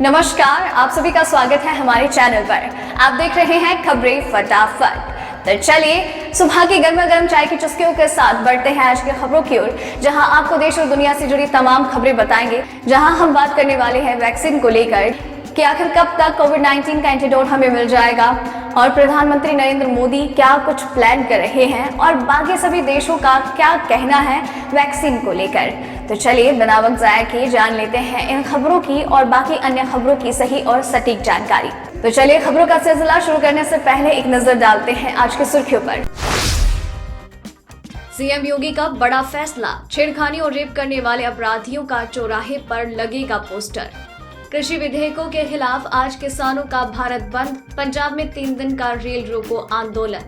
नमस्कार, आप सभी का स्वागत है हमारे चैनल पर। आप देख रहे हैं खबरें फटाफट। तो चलिए सुबह की गर्मा गर्म चाय की चुस्कियों के साथ बढ़ते हैं आज की खबरों की ओर, जहां आपको देश और दुनिया से जुड़ी तमाम खबरें बताएंगे। जहां हम बात करने वाले हैं वैक्सीन को लेकर कि आखिर कब तक कोविड-19 का एंटीडोट हमें मिल जाएगा और प्रधानमंत्री नरेंद्र मोदी क्या कुछ प्लान कर रहे हैं और बाकी सभी देशों का क्या कहना है वैक्सीन को लेकर। तो चलिए बिना वक्त जाया किए जान लेते हैं इन खबरों की और बाकी अन्य खबरों की सही और सटीक जानकारी। तो चलिए खबरों का सिलसिला शुरू करने से पहले एक नजर डालते हैं आज की सुर्खियों पर। सीएम योगी का बड़ा फैसला, छेड़खानी और रेप करने वाले अपराधियों का चौराहे पर लगेगा पोस्टर। कृषि विधेयकों के खिलाफ आज किसानों का भारत बंद, पंजाब में 3 दिन का रेल रोको आंदोलन।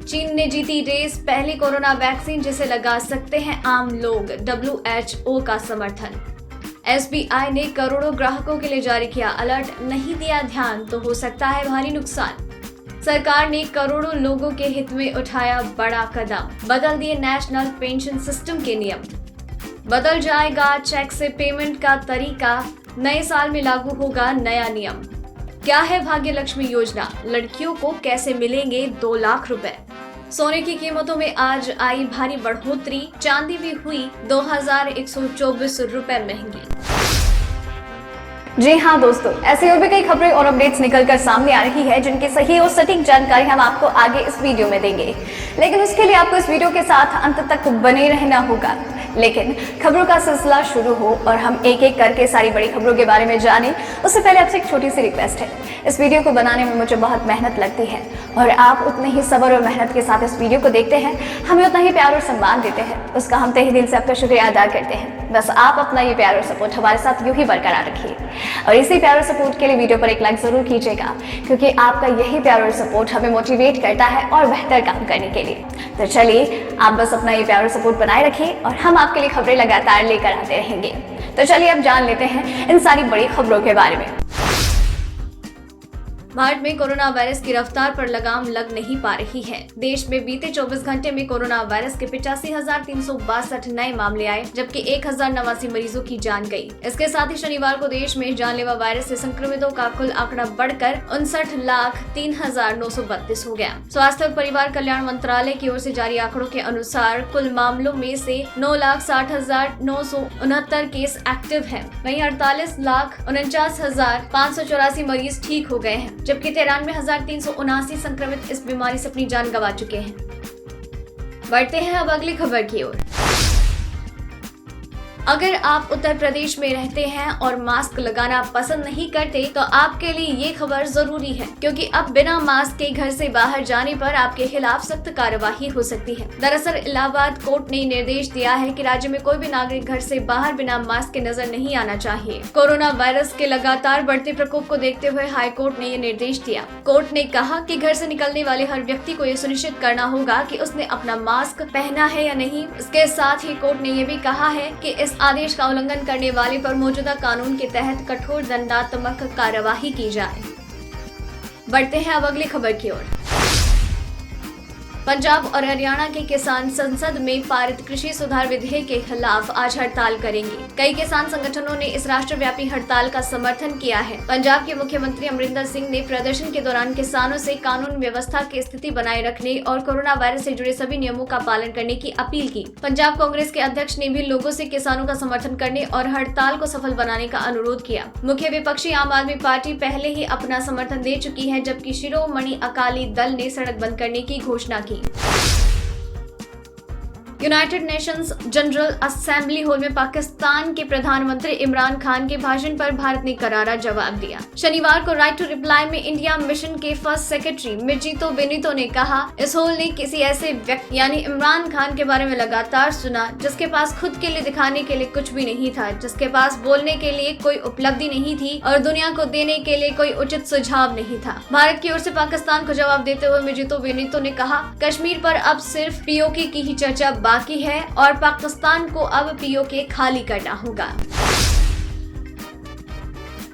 चीन ने जीती रेस, पहली कोरोना वैक्सीन जिसे लगा सकते हैं आम लोग, WHO का समर्थन। SBI ने करोड़ों ग्राहकों के लिए जारी किया अलर्ट, नहीं दिया ध्यान तो हो सकता है भारी नुकसान। सरकार ने करोड़ों लोगों के हित में उठाया बड़ा कदम, बदल दिए नेशनल पेंशन सिस्टम के नियम। बदल जाएगा चेक से पेमेंट का तरीका, नए साल में लागू होगा नया नियम। क्या है भाग्य लक्ष्मी योजना, लड़कियों को कैसे मिलेंगे 2 लाख रुपए। सोने की कीमतों में आज आई भारी बढ़ोतरी, चांदी भी हुई 2124 रुपए महंगी। जी हाँ दोस्तों, ऐसी और भी कई खबरें और अपडेट्स निकलकर सामने आ रही है जिनकी सही और सटीक जानकारी हम आपको आगे इस वीडियो में देंगे, लेकिन उसके लिए आपको इस वीडियो के साथ अंत तक बने रहना होगा। लेकिन खबरों का सिलसिला शुरू हो और हम एक एक करके सारी बड़ी खबरों के बारे में जानें, उससे पहले आपसे एक छोटी सी रिक्वेस्ट है। इस वीडियो को बनाने में मुझे बहुत मेहनत लगती है और आप उतने ही सब्र और मेहनत के साथ इस वीडियो को देखते हैं, हमें उतना ही प्यार और सम्मान देते हैं, उसका हम तहे दिल से आपका शुक्रिया अदा करते हैं। बस आप अपना ये प्यार और सपोर्ट हमारे साथ यूं ही बरकरार रखिए और इसी प्यार और सपोर्ट के लिए वीडियो पर एक लाइक जरूर कीजिएगा, क्योंकि आपका यही प्यार और सपोर्ट हमें मोटिवेट करता है और बेहतर काम करने के लिए। तो चलिए आप बस अपना ये प्यार और सपोर्ट बनाए रखिए और हम आपके लिए खबरें लगातार लेकर आते रहेंगे। तो चलिए अब जान लेते हैं इन सारी बड़ी खबरों के बारे में। भारत में कोरोना वायरस की रफ्तार पर लगाम लग नहीं पा रही है। देश में बीते 24 घंटे में कोरोना वायरस के 85,362 नए मामले आए, जबकि 1089 मरीजों की जान गई। इसके साथ ही शनिवार को देश में जानलेवा वायरस से संक्रमितों का कुल आंकड़ा बढ़कर 59,03,932 हो गया। स्वास्थ्य और परिवार कल्याण मंत्रालय की ओर से जारी आंकड़ों के अनुसार कुल मामलों में से 9,60,969 केस एक्टिव है, वहीं 48,49,584 मरीज ठीक हो गए हैं, जबकि 93,379 संक्रमित इस बीमारी से अपनी जान गंवा चुके हैं। बढ़ते हैं अब अगली खबर की ओर। अगर आप उत्तर प्रदेश में रहते हैं और मास्क लगाना पसंद नहीं करते तो आपके लिए ये खबर जरूरी है, क्योंकि अब बिना मास्क के घर से बाहर जाने पर आपके खिलाफ सख्त कार्यवाही हो सकती है। दरअसल इलाहाबाद कोर्ट ने निर्देश दिया है कि राज्य में कोई भी नागरिक घर से बाहर बिना मास्क के नजर नहीं आना चाहिए। कोरोना वायरस के लगातार बढ़ते प्रकोप को देखते हुए हाई कोर्ट ने ये निर्देश दिया। कोर्ट ने कहा कि घर से निकलने वाले हर व्यक्ति को ये सुनिश्चित करना होगा कि उसने अपना मास्क पहना है या नहीं। इसके साथ ही कोर्ट ने ये भी कहा है कि इस आदेश का उल्लंघन करने वाले पर मौजूदा कानून के तहत कठोर दंडात्मक कार्यवाही की जाए। बढ़ते हैं अब अगली खबर की ओर। पंजाब और हरियाणा के किसान संसद में पारित कृषि सुधार विधेयक के खिलाफ आज हड़ताल करेंगे। कई किसान संगठनों ने इस राष्ट्रव्यापी हड़ताल का समर्थन किया है। पंजाब के मुख्यमंत्री अमरिंदर सिंह ने प्रदर्शन के दौरान किसानों से कानून व्यवस्था की स्थिति बनाए रखने और कोरोना वायरस से जुड़े सभी नियमों का पालन करने की अपील की। पंजाब कांग्रेस के अध्यक्ष ने भी लोगों से किसानों का समर्थन करने और हड़ताल को सफल बनाने का अनुरोध किया। मुख्य विपक्षी आम आदमी पार्टी पहले ही अपना समर्थन दे चुकी है, जबकि शिरोमणि अकाली दल ने सड़क बंद करने की घोषणा की। United Nations general assembly hall में पाकिस्तान के प्रधानमंत्री इमरान खान के भाषण पर भारत ने करारा जवाब दिया। शनिवार को राइट टू रिप्लाई में इंडिया मिशन के फर्स्ट सेक्रेटरी मिर्जितो बेनितो ने कहा, इस हॉल ने किसी ऐसे व्यक्ति यानी इमरान खान के बारे में लगातार सुना जिसके पास खुद के लिए दिखाने के लिए कुछ भी नहीं था, जिसके पास बोलने के लिए कोई उपलब्धि नहीं थी और दुनिया को देने के लिए कोई उचित सुझाव नहीं था। भारत की ओर से पाकिस्तान को जवाब देते हुए मिर्जितो बेनितो ने कहा, कश्मीर पर अब सिर्फ पीओके की ही चर्चा बाकी है और पाकिस्तान को अब पीओके खाली करना होगा।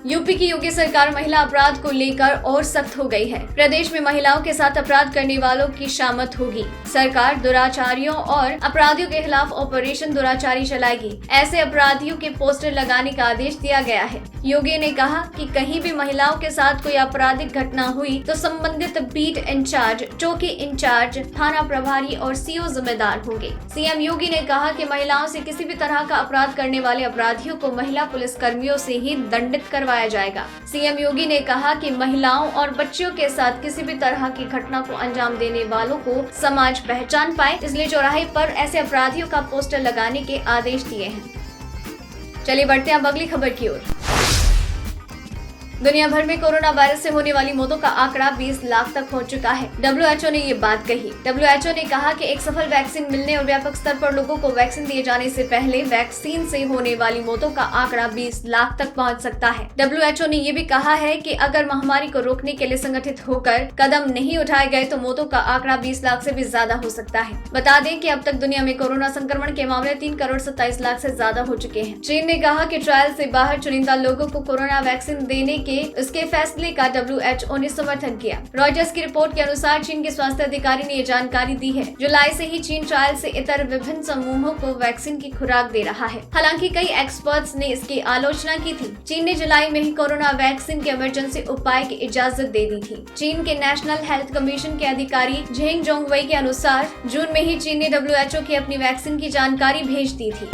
यूपी की योगी सरकार महिला अपराध को लेकर और सख्त हो गई है। प्रदेश में महिलाओं के साथ अपराध करने वालों की शामत होगी। सरकार दुराचारियों और अपराधियों के खिलाफ ऑपरेशन दुराचारी चलाएगी। ऐसे अपराधियों के पोस्टर लगाने का आदेश दिया गया है। योगी ने कहा कि कहीं भी महिलाओं के साथ कोई आपराधिक घटना हुई तो संबंधित बीट इंचार्ज, चौकी इंचार्ज, थाना प्रभारी और सीओ जिम्मेदार होंगे। सीएम योगी ने कहा कि महिलाओं से किसी भी तरह का अपराध करने वाले अपराधियों को महिला पुलिस कर्मियों से ही दंडित करवाया जाएगा। सीएम योगी ने कहा कि महिलाओं और बच्चियों के साथ किसी भी तरह की घटना को अंजाम देने वालों को समाज पहचान पाए, इसलिए चौराहे पर ऐसे अपराधियों का पोस्टर लगाने के आदेश दिए हैं। चलिए बढ़ते हैं अब अगली खबर की ओर। दुनिया भर में कोरोना वायरस से होने वाली मौतों का आंकड़ा 20 लाख तक पहुंच चुका है। WHO ने ये बात कही। WHO ने कहा कि एक सफल वैक्सीन मिलने और व्यापक स्तर पर लोगों को वैक्सीन दिए जाने से पहले वैक्सीन से होने वाली मौतों का आंकड़ा 20 लाख तक पहुंच सकता है। WHO ने ये भी कहा है कि अगर महामारी को रोकने के लिए संगठित होकर कदम नहीं उठाए गए तो मौतों का आंकड़ा 20 लाख से भी ज्यादा हो सकता है। बता दें कि अब तक दुनिया में कोरोना संक्रमण के मामले 3 करोड़ 27 लाख से ज्यादा हो चुके हैं। चीन ने कहा कि ट्रायल से बाहर चुनिंदा लोगों को कोरोना वैक्सीन देने के उसके फैसले का WHO ने समर्थन किया। रॉयटर्स की रिपोर्ट के अनुसार चीन के स्वास्थ्य अधिकारी ने ये जानकारी दी है। जुलाई से ही चीन ट्रायल से इतर विभिन्न समूहों को वैक्सीन की खुराक दे रहा है। हालांकि कई एक्सपर्ट्स ने इसकी आलोचना की थी। चीन ने जुलाई में ही कोरोना वैक्सीन के इमरजेंसी उपाय की इजाजत दे दी थी। चीन के नेशनल हेल्थ कमीशन के अधिकारी झेंग जोंगवेई के अनुसार जून में ही चीन ने WHO की अपनी वैक्सीन की जानकारी भेज दी थी।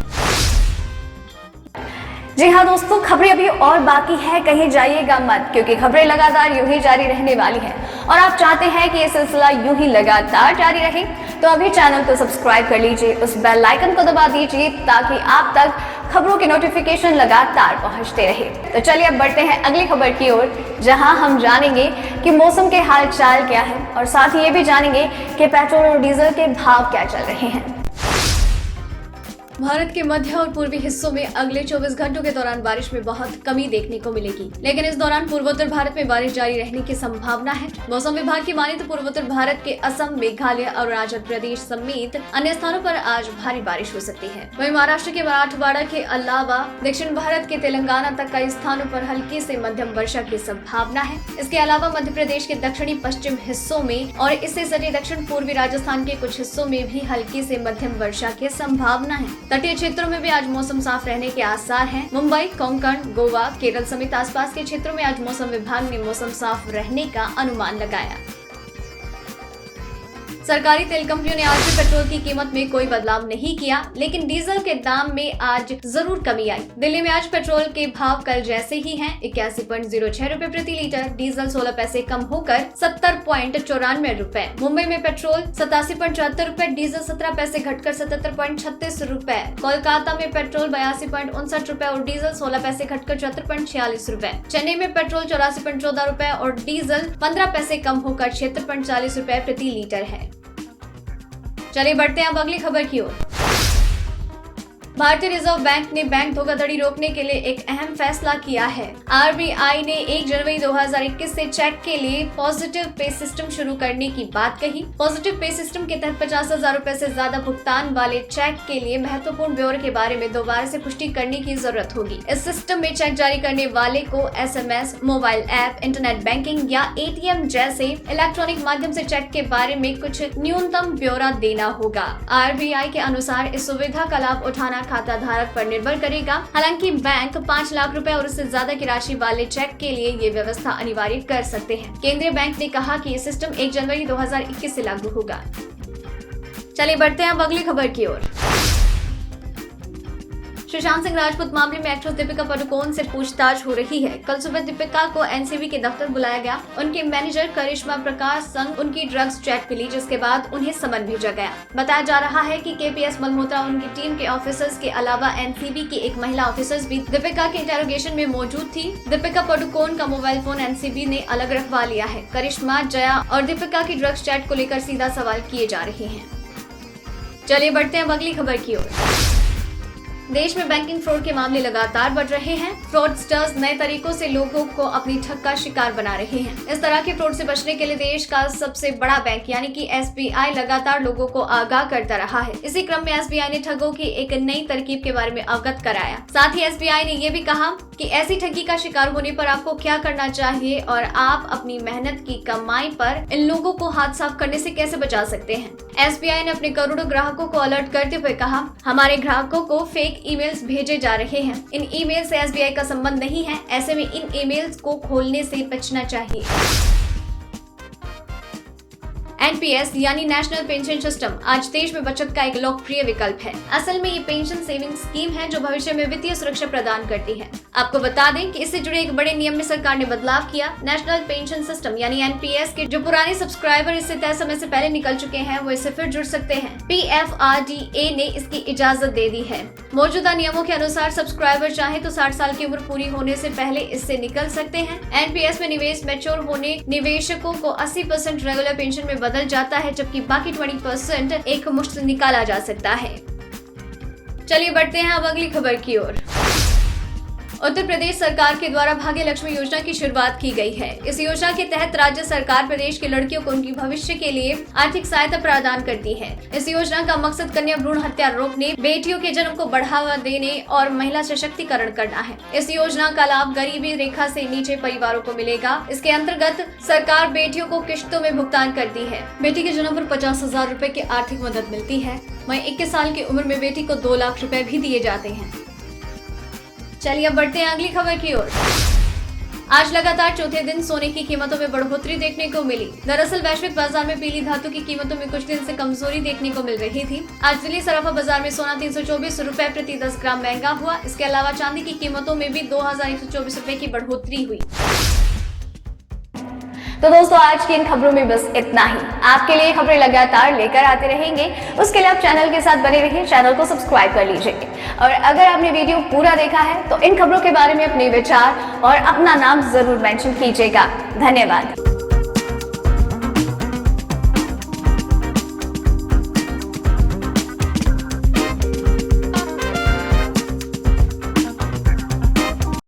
जी हाँ दोस्तों, खबरें अभी और बाकी है, कहीं जाइएगा मत, क्योंकि खबरें लगातार यूं ही जारी रहने वाली हैं और आप चाहते हैं कि ये सिलसिला यूं ही लगातार जारी रहे तो अभी चैनल को सब्सक्राइब कर लीजिए, उस बेल आइकन को दबा दीजिए ताकि आप तक खबरों के नोटिफिकेशन लगातार पहुंचते रहे। तो चलिए अब बढ़ते हैं अगली खबर की ओर, जहां हम जानेंगे कि मौसम के हाल चाल क्या है और साथ ही ये भी जानेंगे कि पेट्रोल और डीजल के भाव क्या चल रहे हैं। भारत के मध्य और पूर्वी हिस्सों में अगले 24 घंटों के दौरान बारिश में बहुत कमी देखने को मिलेगी, लेकिन इस दौरान पूर्वोत्तर भारत में बारिश जारी रहने की संभावना है। मौसम विभाग की माने तो पूर्वोत्तर भारत के असम, मेघालय, अरुणाचल प्रदेश समेत अन्य स्थानों पर आज भारी बारिश हो सकती है। वहीं महाराष्ट्र के मराठवाड़ा के अलावा दक्षिण भारत के तेलंगाना तक कई स्थानों पर हल्की से मध्यम वर्षा की संभावना है। इसके अलावा मध्य प्रदेश के दक्षिणी पश्चिम हिस्सों में और इससे सटे दक्षिण पूर्वी राजस्थान के कुछ हिस्सों में भी हल्की से मध्यम वर्षा की संभावना है। तटीय क्षेत्रों में भी आज मौसम साफ रहने के आसार हैं। मुंबई, कोंकण, गोवा, केरल समेत आसपास के क्षेत्रों में आज मौसम विभाग ने मौसम साफ रहने का अनुमान लगाया। सरकारी तेल कंपनियों ने आज भी पेट्रोल की कीमत में कोई बदलाव नहीं किया, लेकिन डीजल के दाम में आज जरूर कमी आई। दिल्ली में आज पेट्रोल के भाव कल जैसे ही हैं, 81.06 रुपए प्रति लीटर। डीजल 16 पैसे कम होकर 70.94 रुपए। मुंबई में पेट्रोल 87.74 रुपए, डीजल 17 पैसे घटकर 77.36 रुपए। कोलकाता में पेट्रोल 82.59 रुपए और डीजल 16 पैसे घटकर 74.46 रुपए। चेन्नई में पेट्रोल 84.14 रुपए और डीजल 15 पैसे कम होकर 76.40 रुपए प्रति लीटर है। चलिए बढ़ते हैं अब अगली खबर की ओर। भारतीय रिजर्व बैंक ने बैंक धोखाधड़ी रोकने के लिए एक अहम फैसला किया है। RBI ने 1 जनवरी 2021 से चेक के लिए पॉजिटिव पे सिस्टम शुरू करने की बात कही। पॉजिटिव पे सिस्टम के तहत 50,000 रुपए से ज्यादा भुगतान वाले चेक के लिए महत्वपूर्ण ब्यौरे के बारे में दोबारा से पुष्टि करने की जरूरत होगी। इस सिस्टम में चेक जारी करने वाले को SMS, mobile app, internet banking या ATM जैसे इलेक्ट्रॉनिक माध्यम से चेक के बारे में कुछ न्यूनतम ब्यौरा देना होगा। RBI के अनुसार इस सुविधा का लाभ उठाना खाता धारक पर निर्भर करेगा। हालांकि बैंक 5 लाख रुपए और उससे ज्यादा की राशि वाले चेक के लिए ये व्यवस्था अनिवार्य कर सकते हैं। केंद्रीय बैंक ने कहा कि ये सिस्टम 1 जनवरी 2021 से लागू होगा। चलिए बढ़ते हैं अब अगली खबर की ओर। सुशांत सिंह राजपूत मामले में एक्ट्रेस दीपिका पादुकोण से पूछताछ हो रही है। कल सुबह दीपिका को NCB के दफ्तर बुलाया गया। उनके मैनेजर करिश्मा प्रकाश संग उनकी ड्रग्स चैट मिली, जिसके बाद उन्हें समन भेजा गया। बताया जा रहा है कि KPS मल्होत्रा उनकी टीम के ऑफिसर्स के अलावा NCB की एक महिला ऑफिसर्स भी दीपिका के इंटेरोगेशन में मौजूद थी। दीपिका पादुकोण का मोबाइल फोन NCB ने अलग रखवा लिया है। करिश्मा, जया और दीपिका की ड्रग्स चैट को लेकर सीधा सवाल किए जा रहे हैं। चलिए बढ़ते हैं अब अगली खबर की ओर। देश में बैंकिंग फ्रॉड के मामले लगातार बढ़ रहे हैं। फ्रॉडस्टर्स नए तरीकों से लोगों को अपनी ठग का शिकार बना रहे हैं। इस तरह के फ्रॉड से बचने के लिए देश का सबसे बड़ा बैंक यानी कि SBI लगातार लोगों को आगाह करता रहा है। इसी क्रम में SBI ने ठगों की एक नई तरकीब के बारे में अवगत कराया। साथ ही SBI ने ये भी कहा कि ऐसी ठगी का शिकार होने पर आपको क्या करना चाहिए और आप अपनी मेहनत की कमाई पर इन लोगों को हाथ साफ करने से कैसे बचा सकते हैं। SBI ने अपने करोड़ों ग्राहकों को अलर्ट करते हुए कहा, हमारे ग्राहकों को फेक ईमेल्स भेजे जा रहे हैं। इन ईमेल से SBI का संबंध नहीं है। ऐसे में इन ईमेल्स को खोलने से बचना चाहिए। NPS यानी नेशनल पेंशन सिस्टम आज देश में बचत का एक लोकप्रिय विकल्प है। असल में ये पेंशन सेविंग स्कीम है जो भविष्य में वित्तीय सुरक्षा प्रदान करती है। आपको बता दें कि इससे जुड़े एक बड़े नियम में सरकार ने बदलाव किया। नेशनल पेंशन सिस्टम यानी NPS के जो पुराने सब्सक्राइबर इससे तय समय से पहले निकल चुके हैं वो इससे फिर जुड़ सकते हैं। PFRDA ने इसकी इजाजत दे दी है। मौजूदा नियमों के अनुसार सब्सक्राइबर चाहे तो 60 साल की उम्र पूरी होने से पहले इससे निकल सकते हैं। NPS में निवेश मैच्योर होने निवेशकों को 80% रेगुलर पेंशन में बदल जाता है, जबकि बाकी 20% एक मुश्त निकाला जा सकता है। चलिए बढ़ते हैं अब अगली खबर की ओर। उत्तर प्रदेश सरकार के द्वारा भाग्य लक्ष्मी योजना की शुरुआत की गई है। इस योजना के तहत राज्य सरकार प्रदेश के लड़कियों को उनकी भविष्य के लिए आर्थिक सहायता प्रदान करती है। इस योजना का मकसद कन्या भ्रूण हत्या रोकने, बेटियों के जन्म को बढ़ावा देने और महिला सशक्तिकरण करना है। इस योजना का लाभ गरीबी रेखा से नीचे परिवारों को मिलेगा। इसके अंतर्गत सरकार बेटियों को किश्तों में भुगतान करती है। बेटी के जन्म पर 50,000 रूपए की आर्थिक मदद मिलती है। वहीं 21 साल की उम्र में बेटी को 2 लाख रूपए भी दिए जाते हैं। चलिए अब बढ़ते हैं अगली खबर की ओर। आज लगातार चौथे दिन सोने की कीमतों में बढ़ोतरी देखने को मिली। दरअसल वैश्विक बाजार में पीली धातु की कीमतों में कुछ दिन से कमजोरी देखने को मिल रही थी। आज दिल्ली सराफा बाजार में सोना 324 रूपए प्रति 10 ग्राम महंगा हुआ। इसके अलावा चांदी की कीमतों में भी 2124 रूपए की बढ़ोतरी हुई। तो दोस्तों आज की इन खबरों में बस इतना ही। आपके लिए खबरें लगातार लेकर आते रहेंगे। उसके लिए आप चैनल के साथ बने रहिए, चैनल को सब्सक्राइब कर लीजिए। और अगर आपने वीडियो पूरा देखा है तो इन खबरों के बारे में अपने विचार और अपना नाम जरूर मेंशन कीजिएगा। धन्यवाद।